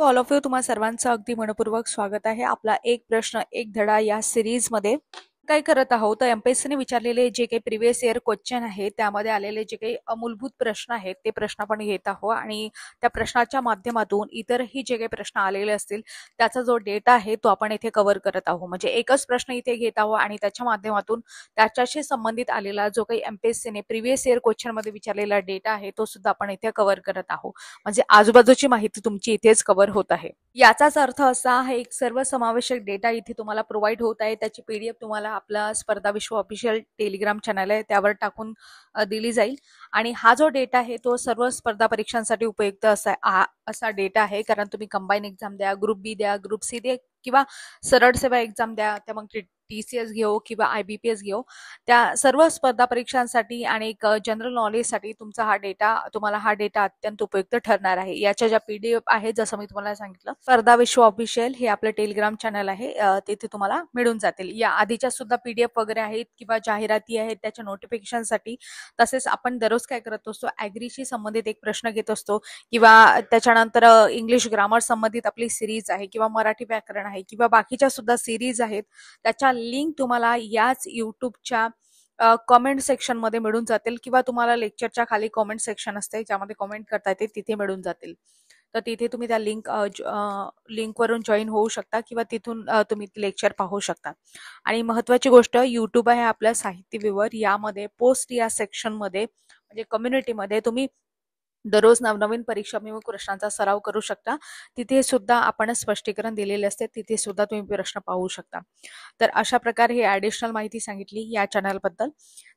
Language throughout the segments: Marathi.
ऑल ऑफ यू, तुम्हा सर्वांचं अगदी मनपूर्वक स्वागत आहे. आपला एक प्रश्न एक धडा या सिरीज मध्ये काय करत आहोत. तर एमपीएससीने विचारलेले जे काही प्रिव्हियस इयर क्वेश्चन आहे त्यामध्ये आलेले जे काही मूलभूत प्रश्न आहेत ते प्रश्न आपण घेत आहोत आणि त्या प्रश्नाच्या माध्यमातून इतरही जे काही प्रश्न आलेले असतील त्याचा जो डेटा आहे तो आपण इथे कव्हर करत आहोत. म्हणजे एकच प्रश्न इथे घेत आहोत आणि त्याच्या माध्यमातून त्याच्याशी संबंधित आलेला जो काही एमपीएससीने प्रिव्हियस इयर क्वेश्चन मध्ये विचारलेला डेटा आहे तो सुद्धा आपण इथे कव्हर करत आहोत. म्हणजे आजूबाजूची माहिती तुमची इथेच कव्हर होत आहे. याचाच अर्थ असा आहे एक सर्वसमावेशक डेटा इथे तुम्हाला प्रोव्हाइड होत आहे. त्याची पीडीएफ तुम्हाला आपला स्पर्धा विश्व ऑफिशियल टेलिग्राम चॅनल आहे त्यावर टाकून दिली जाईल. आणि हा जो डेटा आहे तो सर्व स्पर्धा परीक्षांसाठी उपयुक्त असा डेटा आहे. कारण तुम्ही कंबाईन एक्झाम द्या, ग्रुप बी द्या, ग्रुप सी द्या किंवा सरळ सेवा एक्झाम द्या, त्या मग टीसीएस घेऊ किंवा आयबीपीएस घेऊ, त्या सर्व स्पर्धा परीक्षांसाठी आणि एक जनरल नॉलेजसाठी तुम्हाला हा डेटा अत्यंत उपयुक्त ठरणार आहे. याच्या ज्या पीडीएफ आहे जसं मी तुम्हाला सांगितलं स्पर्धा विश्व ऑफिशियल हे आपलं टेलिग्राम चॅनल आहे, तिथे तुम्हाला मिळून जातील. या आधीच्या सुद्धा पीडीएफ वगैरे आहेत किंवा जाहिराती आहेत त्याच्या नोटिफिकेशनसाठी. तसेच आपण दररोज काय करत असतो, ॲग्रीशी संबंधित एक प्रश्न घेत असतो किंवा त्याच्यानंतर इंग्लिश ग्रामर संबंधित आपली सिरीज आहे किंवा मराठी व्याकरण आहे किंवा बाकीच्या सुद्धा सिरीज आहेत. त्याच्या लिंक तुम्हाला याच युट्यूबच्या कमेंट सेक्शन मध्ये मिळून जातील किंवा तुम्हाला लेक्चरच्या खाली कमेंट सेक्शन असते ज्यामध्ये कमेंट करता येते, तिथे मिळून जातील. तर तिथे तुम्ही त्या लिंकवरून जॉईन होऊ शकता किंवा तिथून तुम्ही लेक्चर पाहू शकता. आणि महत्वाची गोष्ट, युट्यूब आहे आपल्या साहित्य व्ह्यूवर, यामध्ये पोस्ट या सेक्शन मध्ये म्हणजे कम्युनिटीमध्ये तुम्ही दररोज नवनवीन परीक्षाभिमुख प्रश्नांचा सराव करू शकता. तिथे सुद्धा आपण स्पष्टीकरण दिलेले असते, तिथे सुद्धा तुम्ही प्रश्न पाहू शकता. तर अशा प्रकारे ही ऍडिशनल माहिती सांगितली या चॅनल बद्दल.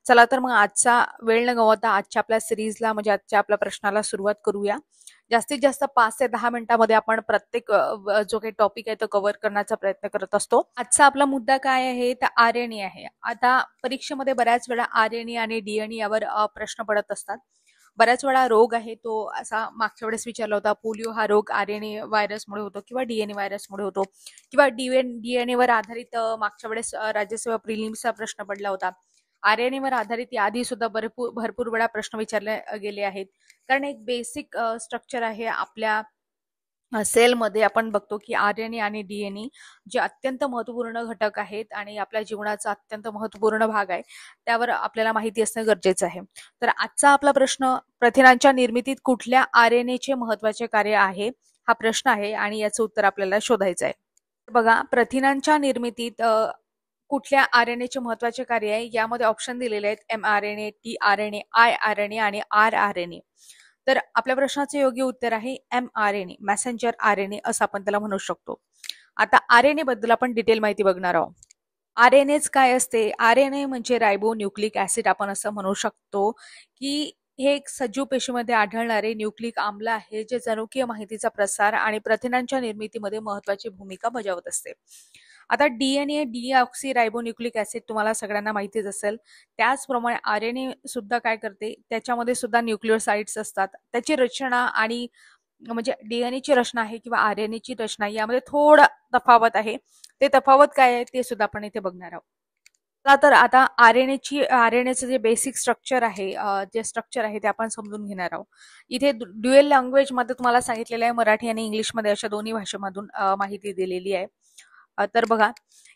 चला तर मग आजचा वेळ न गमावता आजच्या आपल्या सिरीजला म्हणजे आजच्या आपल्या प्रश्नाला सुरुवात करूया. जास्तीत जास्त 5 ते 10 मिनिटांमध्ये आपण प्रत्येक जो काही टॉपिक आहे तो कव्हर करण्याचा प्रयत्न करत असतो. आजचा आपला मुद्दा काय आहे तर आरएनए आहे. आता परीक्षेमध्ये बऱ्याच वेळा आरएनए आणि डीएनए यावर प्रश्न पडत असतात. बऱ्याच वेळा रोग आहे तो असा मागच्या वेळेस विचारला होता, पोलिओ हा रोग आरएनए व्हायरसमुळे होतो किंवा डीएनए व्हायरसमुळे होतो किंवा डीएनए वर आधारित मागच्या वेळेस राज्यसेवा प्रिलिम्सचा प्रश्न पडला होता. आरएनए वर आधारित याआधी सुद्धा भरपूर वेळा प्रश्न विचारले गेले आहेत. कारण एक बेसिक स्ट्रक्चर आहे आपल्या सेलमध्ये. आपण बघतो की आरएनए आणि डीएनए जे अत्यंत महत्वपूर्ण घटक आहेत आणि आपल्या जीवनाचा अत्यंत महत्वपूर्ण भाग आहे त्यावर आपल्याला माहिती असणं गरजेचं आहे. तर आजचा आपला प्रश्न, प्रथिनांच्या निर्मितीत कुठल्या आरएनएचे महत्वाचे कार्य आहे, हा प्रश्न आहे आणि याचं उत्तर आपल्याला शोधायचं आहे. बघा, प्रथिनांच्या निर्मितीत कुठल्या आरएनएचे महत्वाचे कार्य आहे, यामध्ये ऑप्शन दिलेले आहेत एमआरएनए, टीआरएनए, आयआरएनए आणि आरआरएनए. तर आपल्या प्रश्नाचे योग्य उत्तर आहे एमआरएनए, मेसेंजर आरएनए असं आपण त्याला म्हणू शकतो. आता आरएनए बद्दल आपण डिटेल माहिती बघणार आहोत. आरएनएच काय असते? आरएनए म्हणजे रायबो न्यूक्लिक ऍसिड. आपण असं म्हणू शकतो की हे एक सजीव पेशीमध्ये आढळणारे न्यूक्लिक आम्ल आहे जे जनुकीय माहितीचा प्रसार आणि प्रथिनांच्या निर्मितीमध्ये महत्वाची भूमिका बजावत असते. आता डीएनए डीऑक्सी रायबोन्यूक्लिक ऍसिड तुम्हाला सगळ्यांना माहितीच असेल. त्याचप्रमाणे आरएनए सुद्धा काय करते, त्याच्यामध्ये सुद्धा न्यूक्लिओसाइड्स असतात. त्याची रचना आणि म्हणजे डीएनएची रचना आहे किंवा आरएनएची रचना यामध्ये थोडा तफावत आहे. ते तफावत काय आहे ते सुद्धा आपण इथे बघणार आहोत. तर आता आरएनएचं जे बेसिक स्ट्रक्चर आहे, जे स्ट्रक्चर आहे ते आपण समजून घेणार आहोत. इथे ड्युएल लँग्वेज मध्ये तुम्हाला सांगितलेलं आहे, मराठी आणि इंग्लिशमध्ये अशा दोन्ही भाषेमधून माहिती दिलेली आहे. तर बघा,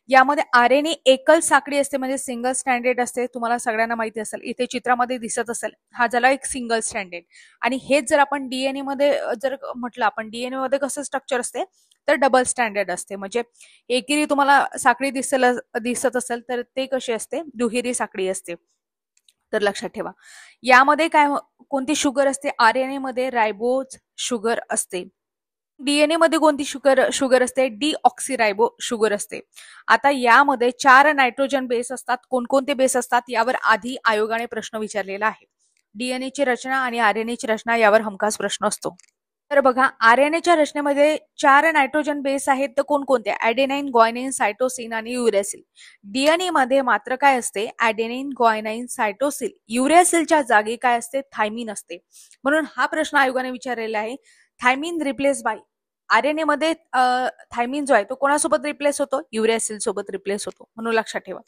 यामध्ये आरएनए एकल साखळी असते म्हणजे सिंगल स्टँडर्ड असते. तुम्हाला सगळ्यांना माहिती असेल, इथे चित्रामध्ये दिसत असेल, हा झाला एक सिंगल स्टँडर्ड. आणि हेच जर आपण डीएनए मध्ये जर म्हटलं, आपण डीएनए मध्ये कसं स्ट्रक्चर असते तर डबल स्टँडर्ड असते. म्हणजे एकेरी तुम्हाला साखळी दिसत असेल तर ते कशी असते, दुहेरी साखळी असते. तर लक्षात ठेवा, यामध्ये कोणती शुगर असते, आरएनए मध्ये रायबोज शुगर असते. डीएनए मध्ये कोणती शुगर असते, डीऑक्सीरायबो शुगर असते. आता यामध्ये 4 नायट्रोजन बेस असतात. कोणकोणते बेस असतात यावर आधी आयोगाने प्रश्न विचारलेला आहे. डीएनएची रचना आणि आरएनएची रचना यावर हमखास प्रश्न असतो. तर बघा, आरएनएच्या रचनेमध्ये 4 नायट्रोजन बेस आहेत तर कोणकोणते, ऍडेनाइन, ग्वायनाइन, सायटोसिन आणि युरॅसिल. डीएनए मध्ये मात्र काय असते, ऍडेनाइन, ग्वायनाइन, सायटोसिन. युरॅसिलच्या जागी काय असते, थायमिन असते. म्हणून हा प्रश्न आयोगाने विचारलेला आहे. थायमिन रिप्लेस बाय आरएनए मध्ये थायमिन जो आहे तो कोणासोबत रिप्लेस होतो, युरॅसिल सोबत रिप्लेस होतो. म्हणून लक्षात ठेवा,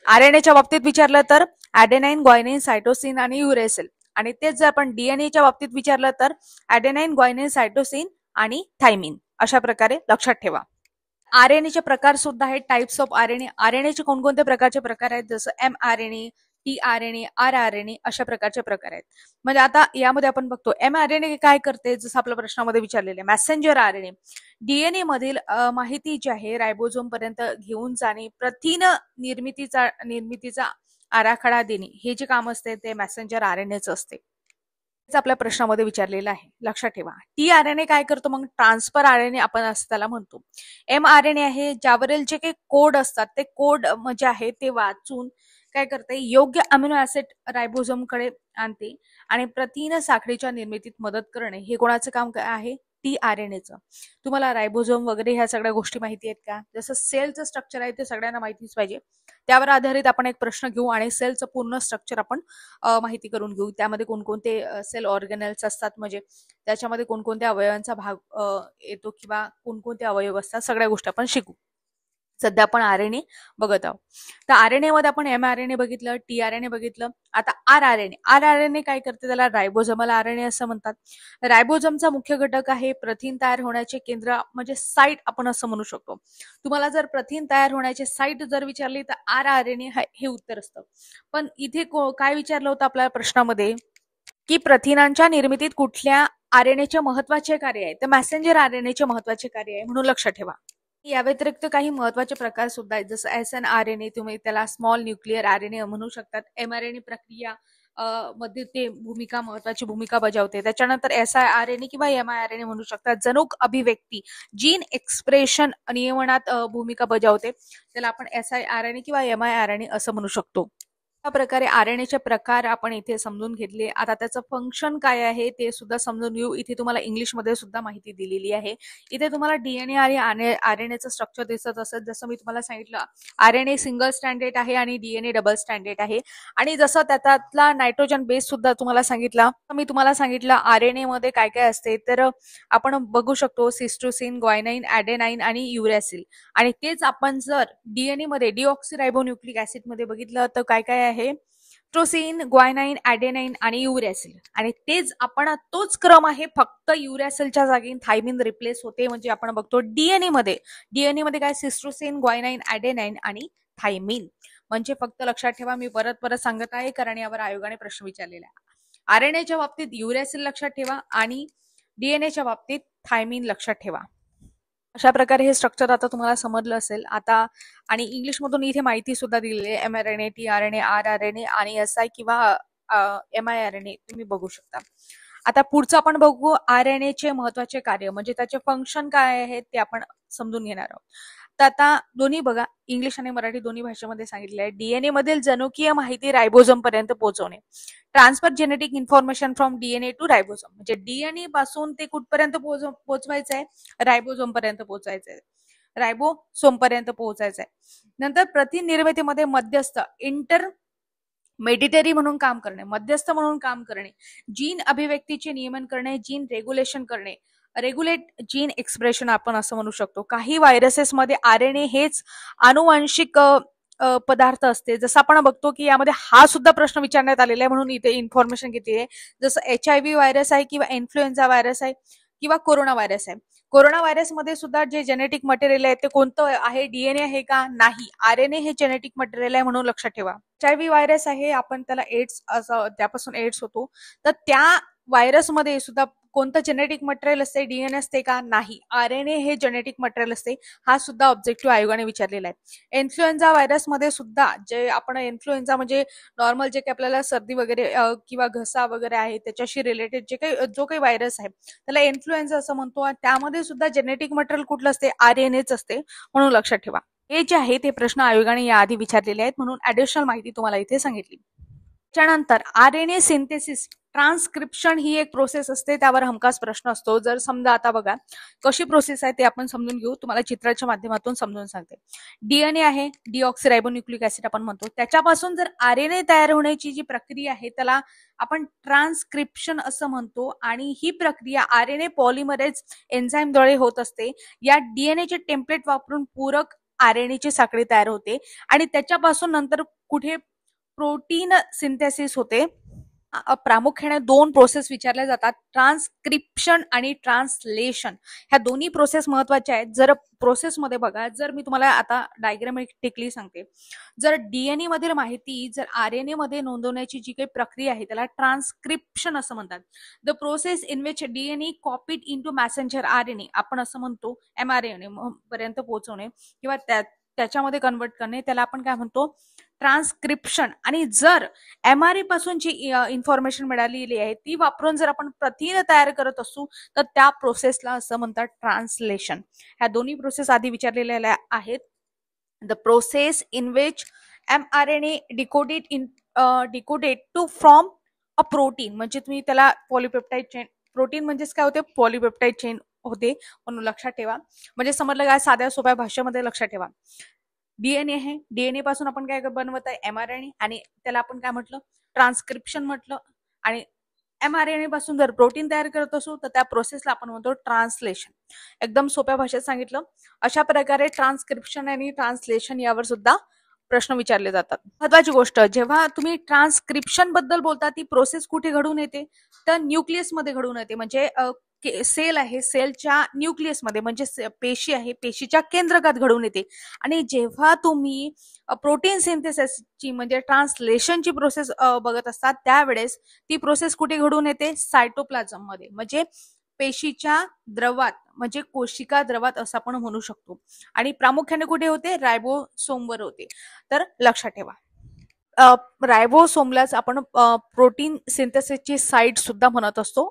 आरएनएच्या बाबतीत विचारलं तर ऍडेनाइन, ग्वायनाइन, सायटोसिन आणि युरॅसिल. आणि तेच जर आपण डीएनएच्या बाबतीत विचारलं तर ऍडेनाइन, ग्वायनाइन, सायटोसिन आणि थायमिन अशा प्रकारे लक्षात ठेवा. आरएनएचे प्रकार सुद्धा आहेत, टाइप्स ऑफ आरएनए. आरएनएचे कोणकोणते प्रकारचे प्रकार आहेत, जसं mRNA, tRNA, rRNA अशा प्रकारचे प्रकार आहेत. म्हणजे आता यामध्ये आपण बघतो mRNA काय करते, जसं आपल्या प्रश्नामध्ये विचारलेले मेसेंजर आरएनए. डीएनए मधील माहिती जी आहे रायबोझोम पर्यंत घेऊन जाणे, प्रथिन निर्मितीचा आराखडा देणे, हे जे काम असते ते मेसेंजर आरएनएचं असते. आपल्या प्रश्नामध्ये विचारलेलं आहे, लक्षात ठेवा. tRNA काय करतो, मग ट्रान्सफर आरएनए आपण असं त्याला म्हणतो. mRNA आहे, ज्यावरील जे काही कोड असतात ते कोड म्हणजे आहे ते वाचून काय करते, योग्य अमिनो ऍसिड रायबोझोमकडे आणते आणि प्रथिन साखळीच्या निर्मितीत मदत करणे, हे कोणाचं काम आहे, tRNAचं. तुम्हाला रायबोझोम वगैरे ह्या सगळ्या गोष्टी माहिती आहेत का? जसं सेलचं स्ट्रक्चर आहे ते सगळ्यांना माहितीच पाहिजे. त्यावर आधारित आपण एक प्रश्न घेऊ आणि सेलचं पूर्ण स्ट्रक्चर आपण माहिती करून घेऊ. त्यामध्ये कोणकोणते सेल ऑर्गेनेल्स असतात, म्हणजे त्याच्यामध्ये कोणकोणत्या अवयवांचा भाग येतो किंवा कोणकोणते अवयव असतात, सगळ्या गोष्टी आपण शिकू. सध्या आपण आरएनए बघत आहोत. तर आरएनए मध्ये आपण mRNA बघितलं, tRNA बघितलं. आता rRNA काय करते, त्याला रायबोझोमल आरएनए असं म्हणतात. रायबोझोमचा मुख्य घटक आहे प्रथिन तयार होण्याचे केंद्र, म्हणजे साईट आपण असं म्हणू शकतो. तुम्हाला जर प्रथिन तयार होण्याचे साईट जर विचारली तर rRNA हे उत्तर असतं. पण इथे काय विचारलं होतं आपल्या प्रश्नामध्ये, की प्रथिनांच्या निर्मितीत कुठल्या आरएनएचे महत्वाचे कार्य आहे, तर मेसेंजर आरएनएचे महत्वाचे कार्य आहे, म्हणून लक्षात ठेवा. या व्यतिरिक्त काही महत्वाचे प्रकार सुद्धा आहेत, जसं SNRNA, तुम्ही त्याला स्मॉल न्यूक्लिअर आरएनए म्हणू शकतात. mRNA प्रक्रिया मध्ये ते महत्वाची भूमिका बजावते. त्याच्यानंतर siRNA किंवा mRNA म्हणू शकतात. जनुक अभिव्यक्ती, जीन एक्सप्रेशन नियमनात भूमिका बजावते, त्याला आपण siRNA किंवा mRNA असं म्हणू शकतो. अशा प्रकारे आरएनएचे प्रकार आपण इथे समजून घेतले. आता त्याचं फंक्शन काय आहे ते सुद्धा समजून घेऊ. इथे तुम्हाला इंग्लिशमध्ये सुद्धा माहिती दिलेली आहे. इथे तुम्हाला डीएनए आणि आरएनएचं स्ट्रक्चर दिसत असेल. जसं मी तुम्हाला सांगितलं, आरएनए सिंगल स्टँडर्ड आहे आणि डीएनए डबल स्टँडर्ड आहे. आणि जसं त्यातला नायट्रोजन बेस सुद्धा तुम्हाला सांगितला, मी तुम्हाला सांगितलं आरएनए मध्ये काय काय असते, तर आपण बघू शकतो सिस्टोसिन, ग्वायनाइन, ॲडेनाइन आणि युरॅसिल. आणि तेच आपण जर डीएनए मध्ये डिऑक्सिरायबोन्यूक्लिक ऍसिड मध्ये बघितलं तर काय काय आहे, ट्रोसिन, ग्वायनाइन, ॲडेनाइन आणि युरॅसिल. आणि तेच आपण तोच क्रम आहे, फक्त युरॅसिलच्या जागी थायमिन रिप्लेस होते. म्हणजे आपण बघतो डीएनए मध्ये काय, सिस्ट्रोसिन, ग्वायनाइन, ॲडेनाइन आणि थायमिन. म्हणजे फक्त लक्षात ठेवा, मी परत सांगत आहे कारण यावर आयोगाने प्रश्न विचारलेला आहे. आरएनएच्या बाबतीत युरॅसिल लक्षात ठेवा आणि डीएनएच्या बाबतीत थायमिन लक्षात ठेवा. अशा प्रकारे हे स्ट्रक्चर आता तुम्हाला समजलं असेल. आता आणि इंग्लिशमधून इथे माहिती सुद्धा दिलेली आहे, mRNA, tRNA, rRNA आणि SI किंवा miRNA तुम्ही बघू शकता. आता पुढचं आपण बघू आरएनए चे महत्वाचे कार्य, म्हणजे त्याचे फंक्शन काय आहे ते आपण समजून घेणार आहोत. तर आता दोन्ही बघा, इंग्लिश आणि मराठी दोन्ही भाषेमध्ये सांगितलं आहे. डीएनए मधील जनुकीय माहिती रायबोझोम पर्यंत पोहोचवणे, transfer genetic information from DNA to ribosome, म्हणजे डीएनए पासून ते कुठपर्यंत पोहोचवायचं आहे, रायबोझोम पर्यंत पोहोचायचं आहे, रायबोसोम पर्यंत पोहोचायचं आहे. नंतर प्रथिन निर्मितीमध्ये मध्यस्थ, मेडिटरी म्हणून काम करणे, मध्यस्थ म्हणून काम करणे, जीन अभिव्यक्तीचे नियमन करणे, जीन रेग्युलेशन करणे, रेग्युलेट जीन एक्सप्रेशन आपण असं म्हणू शकतो. काही व्हायरसेसमध्ये आरएनए हेच आनुवंशिक पदार्थ असते. जसं आपण बघतो की यामध्ये हा सुद्धा प्रश्न विचारण्यात आलेला आहे, म्हणून इथे इन्फॉर्मेशन घेतली आहे. जसं HIV व्हायरस आहे किंवा इन्फ्लुएन्झा व्हायरस आहे किंवा कोरोना व्हायरस आहे. कोरोना व्हायरस मध्ये सुद्धा जे जेनेटिक मटेरियल आहे ते कोणतं आहे, डीएनए आहे का, नाही, आरएनए हे जेनेटिक मटेरियल आहे, म्हणून लक्षात ठेवा. HIV व्हायरस आहे, आपण त्याला एड्स असं, त्यापासून एड्स होतो, तर त्या व्हायरसमध्ये सुद्धा कोणतं जेनेटिक मटेरियल असते, डीएनए असते का, नाही, आरएनए हे जेनेटिक मटेरियल असते. हा सुद्धा ऑब्जेक्टिव्ह आयोगाने विचारलेला आहे. इन्फ्लुएन्झा व्हायरसमध्ये सुद्धा जे आपण इन्फ्लुएन्झा म्हणजे नॉर्मल जे काही आपल्याला सर्दी वगैरे किंवा घसा वगैरे आहे त्याच्याशी रिलेटेड जो काही व्हायरस आहे त्याला इन्फ्लुएन्झा असं म्हणतो. आणि त्यामध्ये सुद्धा जेनेटिक मटेरियल कुठलं असते, आरएनएच असते, म्हणून लक्षात ठेवा. हे जे आहे ते प्रश्न आयोगाने याआधी विचारलेले आहेत, म्हणून ऍडिशनल माहिती तुम्हाला इथे सांगितली. त्यानंतर आरएनए सिंथेसिस, ट्रान्सक्रिप्शन ही एक प्रोसेस असते, त्यावर हमखास प्रश्न असतो. जर समजा आता बघा कशी प्रोसेस आहे ते आपण समजून घेऊ, तुम्हाला चित्राच्या माध्यमातून समजून सांगते. डीएनए आहे, डिऑक्सिरायबोन्यूक्लिक ऍसिड आपण म्हणतो, त्याच्यापासून जर आरएनए तयार होण्याची जी प्रक्रिया आहे त्याला आपण ट्रान्सक्रिप्शन असं म्हणतो. आणि ही प्रक्रिया आरएनए पॉलिमरेज एन्झाईमद्वारे होत असते. या डीएनएचे टेम्पलेट वापरून पूरक आरएनएची साखळी तयार होते आणि त्याच्यापासून नंतर कुठे प्रोटीन सिंथेसिस होते प्रामुख्याने दोन प्रोसेस विचारल्या जातात, ट्रान्सक्रिप्शन आणि ट्रान्सलेशन. ह्या दोन्ही प्रोसेस महत्वाच्या आहेत. जर प्रोसेसमध्ये बघा, जर मी तुम्हाला आता डायग्रामॅटिकली सांगते, जर डीएनए मधील माहिती जर आरएनए मध्ये नोंदवण्याची जी काही प्रक्रिया आहे त्याला ट्रान्सक्रिप्शन असं म्हणतात. The process in which DNA copied into Messenger RNA, आपण असं म्हणतो एमआरएनए पर्यंत पोहोचवणे किंवा त्याच्यामध्ये कन्वर्ट करणे, त्याला आपण काय म्हणतो, ट्रान्सक्रिप्शन. आणि जर एमआरए पासून जी इन्फॉर्मेशन मिळालेली आहे ती वापरून जर आपण प्रथिन तयार करत असू तर त्या प्रोसेसला असं म्हणतात ट्रान्सलेशन. ह्या दोन्ही प्रोसेस आधी विचारलेल्या आहेत. The process in which mRNA decoded to form a protein, म्हणजे तुम्ही त्याला पॉलिपेप्टाइड चेन, प्रोटीन म्हणजेच काय होते, पॉलिपेप्टाइड चेन होते, म्हणून लक्षात ठेवा. म्हणजे समजलं काय, साध्या सोप्या भाषेमध्ये लक्षात ठेवा. डीएनए आहे, डीएनए पासून आपण काय बनवत आहे, एमआरएनए, आणि त्याला आपण काय म्हटलं, ट्रान्सक्रिप्शन म्हटलं. आणि एमआरएनए पासून जर प्रोटीन तयार करत असू तर त्या प्रोसेसला आपण म्हणतो ट्रान्सलेशन. एकदम सोप्या भाषेत सांगितलं. अशा प्रकारे ट्रान्सक्रिप्शन आणि ट्रान्सलेशन यावर सुद्धा प्रश्न विचारले जातात. महत्वाची गोष्ट, जेव्हा तुम्ही ट्रान्सक्रिप्शन बद्दल बोलता ती प्रोसेस कुठे घडून येते, तर न्यूक्लियस मध्ये घडून येते. म्हणजे सेल आहे, सेलच्या न्यूक्लियसमध्ये, म्हणजे पेशी आहे, पेशीच्या केंद्रकात घडून येते. आणि जेव्हा तुम्ही प्रोटीन सिंथेसिसची म्हणजे ट्रान्सलेशनची प्रोसेस बघत असतात त्यावेळेस ती प्रोसेस कुठे घडून येते, सायटोप्लाझम मध्ये, म्हणजे पेशीच्या द्रवात, म्हणजे कोशिका द्रवात असं आपण म्हणू शकतो. आणि प्रामुख्याने कुठे होते, रायबोसोमवर होते. तर लक्षात ठेवा, रायबोसोमलाच आपण प्रोटीन सिंथेसिसची साइट सुद्धा म्हणत असतो.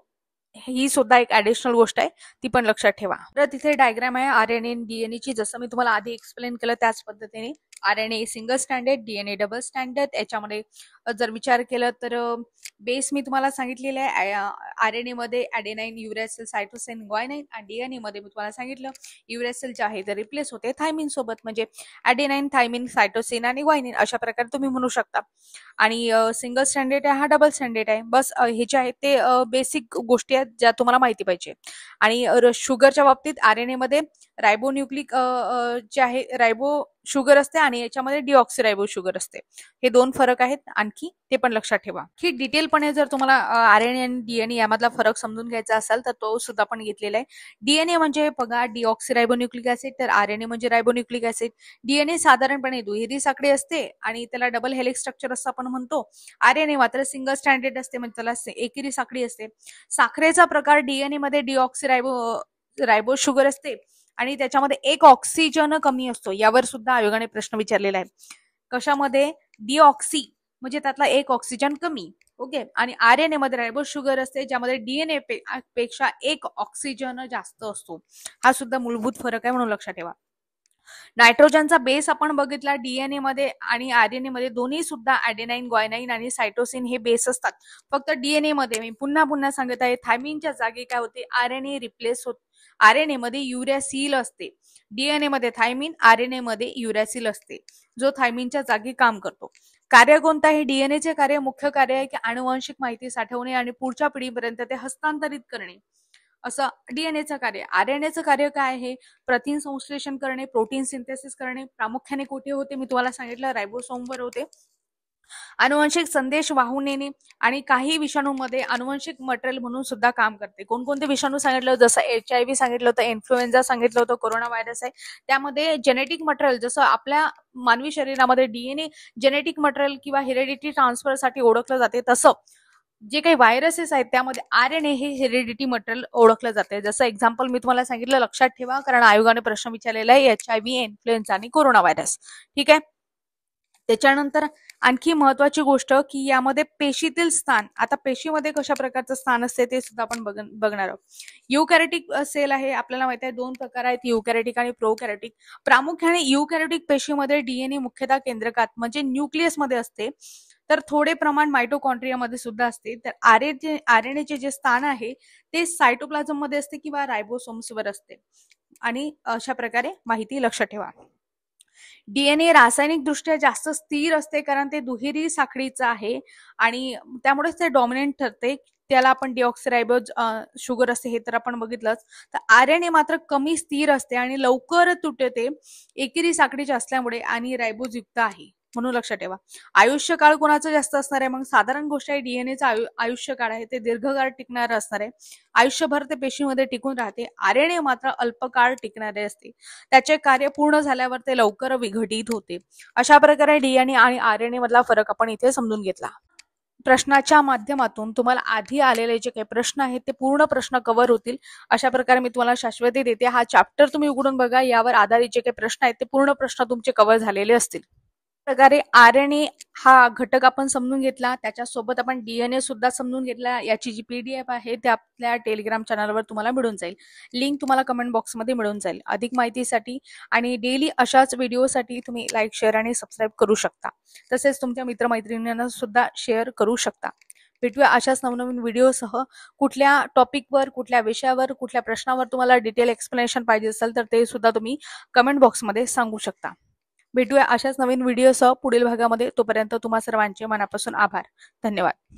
ही सुद्धा एक ऍडिशनल गोष्ट आहे, ती पण लक्षात ठेवा. तर तिथे डायग्राम आहे आरएनए डीएनए ची, जसं मी तुम्हाला आधी एक्सप्लेन केलं त्याच पद्धतीने. RNA single standard, DNA double standard. याच्यामध्ये जर विचार केला तर बेस मी तुम्हाला सांगितलेलं आहे, आरएनए मध्ये ॲडेनाइन, युरॅसिल, सायटोसिन, ग्वायनाइन, आणि डीएनए मध्ये मी तुम्हाला सांगितलं युरॅसिल जे आहे ते रिप्लेस होते थायमिन सोबत, म्हणजे ॲडेनाइन, थायमिन, सायटोसिन आणि ग्वायनिन अशा प्रकारे तुम्ही म्हणू शकता. आणि सिंगल स्टँडर्ड आहे, हा डबल स्टँडर्ड आहे. बस हे जे आहे ते बेसिक गोष्टी आहेत ज्या तुम्हाला माहिती पाहिजे. आणि शुगरच्या बाबतीत आरएनए मध्ये रायबोन्यूक्लिक जे आहे रायबो शुगर असते आणि याच्यामध्ये डिऑक्सिरायबो शुगर असते. हे दोन फरक आहेत आणखी, ते पण लक्षात ठेवा. ही डिटेलपणे जर तुम्हाला आरएनए आणि डीएनए यामधला फरक समजून घ्यायचा असेल तर तो सुद्धा आपण घेतलेला आहे. डीएनए म्हणजे बघा डिऑक्सिरायबोन्यूक्लिक ऍसिड, तर आरएनए म्हणजे रायबोन्यूक्लिक ऍसिड. डीएनए साधारणपणे दुहेरी साखळी असते आणि त्याला डबल हेलिक्स स्ट्रक्चर असं आपण म्हणतो. आरएनए मात्र सिंगल स्टँडर्ड असते, म्हणजे त्याला एकेरी साखळी असते. साखरेचा प्रकार डीएनए मध्ये रायबो शुगर असते आणि त्याच्यामध्ये एक ऑक्सिजन कमी असतो. यावर सुद्धा आयोगाने प्रश्न विचारलेला आहे. कशामध्ये, डिऑक्सी म्हणजे त्यातला एक ऑक्सिजन कमी. ओके. आणि आरएनए मध्ये रायबो शुगर असते ज्यामध्ये डीएनए पेक्षा एक ऑक्सिजन जास्त असतो. हा सुद्धा मूलभूत फरक आहे, म्हणून लक्षात ठेवा. नायट्रोजनचा बेस आपण बघितला डीएनए मध्ये आणि आरएनए मध्ये, दोन्ही सुद्धा ॲडेनाइन, ग्वायनाइन आणि सायटोसिन हे बेस असतात. फक्त डीएनए मध्ये मी पुन्हा पुन्हा सांगत आहे, थायमिनच्या जागी काय होते, आरएनए रिप्लेस होते. आरएनए मध्ये युरॅसिल असते, डीएनए मध्ये थायमिन, आरएनए मध्ये युरॅसिल असते, जो थायमिनच्या जागी काम करतो. कार्य कोणतं आहे, डीएनएचे कार्य, मुख्य कार्य आहे की आनुवंशिक माहिती साठवणे आणि पुढच्या पिढीपर्यंत ते हस्तांतरित करणे, असं डीएनएचं कार्य. आरएनएचं कार्य काय आहे, प्रथिन संश्लेषण करणे, प्रोटीन सिंथेसिस करणे. प्रामुख्याने कुठे होते, मी तुम्हाला सांगितलं रायबोसोमवर होते. आनुवंशिक संदेश वाहून नेणे आणि काही विषाणूमध्ये आनुवंशिक मटेरियल म्हणून सुद्धा काम करते. कोणकोणते विषाणू सांगितलं, जसं HIV सांगितलं होतं, इन्फ्लुएन्झा सांगितलं होतं, कोरोना व्हायरस आहे. त्यामध्ये जेनेटिक मटेरियल, जसं आपल्या मानवी शरीरामध्ये डीएनए जेनेटिक मटेरियल किंवा हेरिडिटी ट्रान्सफरसाठी ओळखलं जाते, तसं जे काही व्हायरसेस आहेत त्यामध्ये आरएनए हे हेरिडिटी मटेरियल ओळखलं जाते. जसं एक्झाम्पल मी तुम्हाला सांगितलं, लक्षात ठेवा, कारण आयोगाने प्रश्न विचारलेला आहे HIV, इन्फ्लुएन्झा आणि कोरोना व्हायरस. ठीक आहे. त्याच्यानंतर आणखी महत्वाची गोष्ट की यामध्ये पेशीतील स्थान, आता पेशीमध्ये कशा प्रकारचं स्थान असते ते सुद्धा आपण बघणार आहोत. युकॅरियोटिक सेल आहे, आपल्याला माहिती आहे 2 प्रकार आहेत, युकॅरियोटिक आणि प्रोकॅरियोटिक. प्रामुख्याने युकॅरियोटिक पेशीमध्ये डीएनए मुख्यतः केंद्रकात म्हणजे न्यूक्लियस मध्ये असते, तर थोडे प्रमाण मायटोकॉन्ड्रियामध्ये सुद्धा असते. तर आरएनएचे जे स्थान आहे ते सायटोप्लाझम मध्ये असते किंवा रायबोसोम्सवर असते. आणि अशा प्रकारे माहिती लक्षात ठेवा. डीएनए रासायनिक दृष्ट्या जास्त स्थिर असते कारण ते दुहेरी साखळीचं आहे आणि त्यामुळेच ते डॉमिनेंट ठरते. त्याला आपण डिऑक्सिरायबो शुगर असते, हे तर आपण बघितलंच. तर आरएनए मात्र कमी स्थिर असते आणि लवकर तुटते, एकेरी साखळीचे असल्यामुळे आणि रायबोज युक्त आहे. म्हणून लक्षात ठेवा. आयुष्यकाळ कोणाचं जास्त असणार आहे? मग साधारण गोष्ट आहे, डीएनएचं आयुष्यकाळ आहे ते दीर्घकाळ टिकणारं असणार आहे. आयुष्यभर ते पेशीमध्ये टिकून राहते. आरएनए मात्र अल्पकाळ टिकणारे असते. त्याचे कार्य पूर्ण झाल्यावर ते लवकर विघटित होते. अशा प्रकारे डीएनए आणि आरएनए मधला फरक आपण इथे समजून घेतला. प्रश्नाच्या माध्यमातून तुम्हाला आधी आलेले जे काही प्रश्न आहेत ते पूर्ण प्रश्न कव्हर होतील अशा प्रकारे मी तुम्हाला शाश्वती देते. हा चॅप्टर तुम्ही उघडून बघा, यावर आधारित जे काही प्रश्न आहेत ते पूर्ण प्रश्न तुमचे कव्हर झालेले असतील. प्रकारे आरएनए हा घटक आपण समजून घेतला, त्याच्यासोबत आपण डीएनए सुद्धा समजून घेतला. याची जी पीडीएफ आहे ते आपल्या टेलिग्राम चॅनलवर तुम्हाला मिळून जाईल. लिंक तुम्हाला कमेंट बॉक्समध्ये मिळून जाईल. अधिक माहितीसाठी आणि डेली अशाच व्हिडिओसाठी तुम्ही लाईक, शेअर आणि सबस्क्राईब करू शकता. तसेच तुमच्या मित्रमैत्रिणींना सुद्धा शेअर करू शकता. भेटूया अशाच नवनवीन व्हिडिओसह. कुठल्या टॉपिकवर, कुठल्या विषयावर, कुठल्या प्रश्नावर तुम्हाला डिटेल एक्सप्लेनेशन पाहिजे असेल तर ते सुद्धा तुम्ही कमेंट बॉक्समध्ये सांगू शकता. भेटूया अशाच नवीन व्हिडिओसह पुढील भागामध्ये. तोपर्यंत तुम्हा सर्वांचे मनापासून आभार. धन्यवाद.